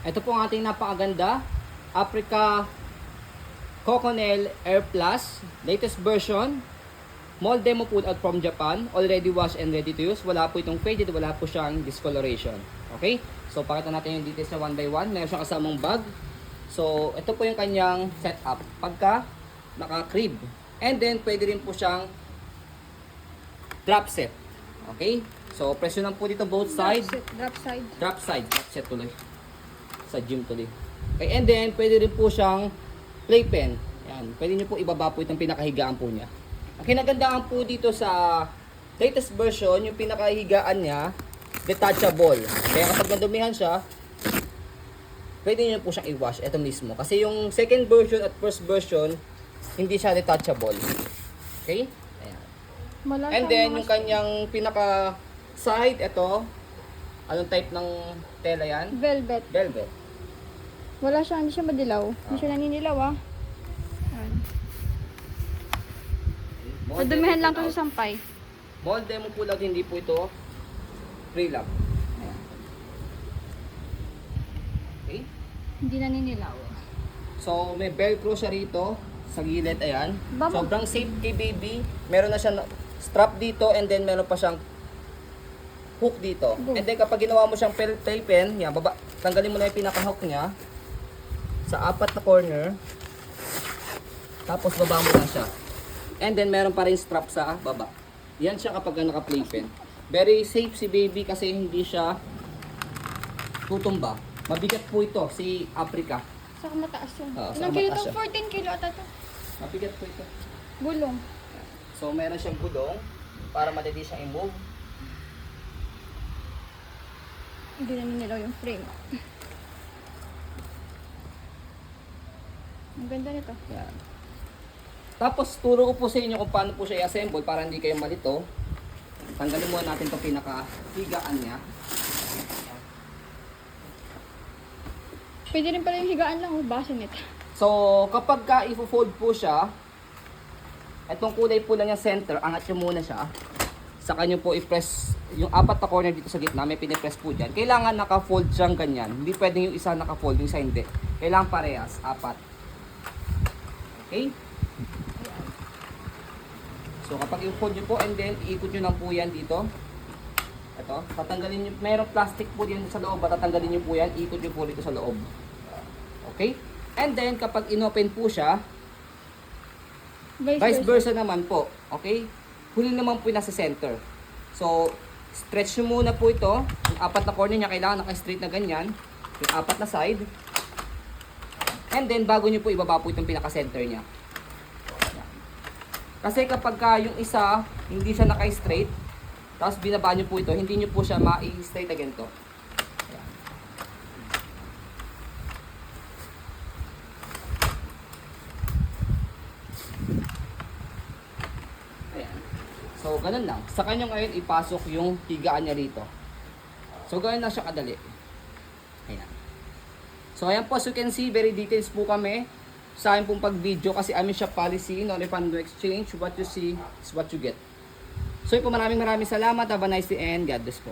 Ito po ang ating napakaganda Africa Coconel Air Plus latest version. Mold demo pulled out from Japan, already washed and ready to use. Wala po itong faded, wala po siyang discoloration. Okay? So pakita natin yung details na one by one. Meron siyang kasamang bag. So ito po yung kanyang setup pagka naka-crib. And then pwede rin po siyang drop set. Okay? So presyo lang po dito both side. Drop side. Drop set tuloy. Sa gym tuloy. Okay, and then pwede rin po siyang playpen. Yan, pwede niyo po ibaba po itong pinakahigaan po niya. Ang kinagandaan po dito sa latest version, yung pinakahigaan niya detachable. Kaya kapag nadumihan siya, pwede niyo po siyang i-wash ito mismo. Kasi yung second version at first version, hindi siya detachable. Okay? Ayan. And then yung kanyang pinaka side, ito, anong type ng tela yan? Velvet. Velvet. Wala siya, hindi siya madilaw. Hindi siya naninilaw ah. Ayan. Nadumihan lang to sa sampay. Mold demo pull out, hindi po ito pre-lap. Ayan. Okay? Hindi naninilaw. So, may velcro siya rito sa gilid, ayan. Baba. Sobrang safe kay baby. Meron na siya strap dito and then meron pa siyang hook dito. Boom. And then kapag ginawa mo siyang playpen, yan, baba, tanggalin mo na yung pinaka-hook niya sa apat na corner. Tapos baba mo na siya. And then meron pa rin strap sa baba. Yan siya kapag naka-playpen. Very safe si baby kasi hindi siya tutumba. Mabigat po ito si Africa. Saka mataas yan. Oo, saka Ilang kilo mataas to? siya. 14 kilo ata to. Mabigat po ito. Gulong. So meron siyang gulong para madali siyang i-move. Hindi naninilaw yung frame. Ang ganda nito. Yan. Tapos turo ko po sa inyo kung paano po siya i-assemble para hindi kayo malito. Tanggalin muna natin itong pinaka-higaan niya. Pwede rin pala yung higaan lang, basin ito. So kapag ka i-fold po siya, itong kulay pula niya center, angat nyo muna siya. Saka nyo po i-press yung apat na corner dito sa gitna, may pinipress po dyan. Kailangan naka-fold siyang ganyan. Hindi pwedeng yung isa naka-fold, yung isa hindi. Kailangan parehas, apat. Okay? So kapag i-fold nyo po and then iikot nyo lang po yan dito. Ito, tatanggalin nyo, mayroong plastic po din sa loob, tatanggalin nyo po yan, iikot nyo po dito sa loob. Okay? And then kapag inopen po siya, vice versa naman po. Okay? Huli naman po yung nasa center. So, stretch nyo muna po ito. Yung apat na corner niya, kailangan naka-straight na ganyan. Yung apat na side. And then, bago nyo po ibaba po itong pinaka-center niya. Kasi kapag ka yung isa, hindi siya naka-straight, tapos binaba nyo po ito, hindi nyo po siya ma-straight again to. So, ganun lang. Sa kanya ngayon, ipasok yung higaan niya rito. So, ganun lang siya kadali. Ayan. So, ayan po, as you can see, very details po kami sa akin pong pag-video kasi amin siya policy, non-refundable exchange. What you see is what you get. So, yun po, maraming salamat. Have a nice day and God bless po.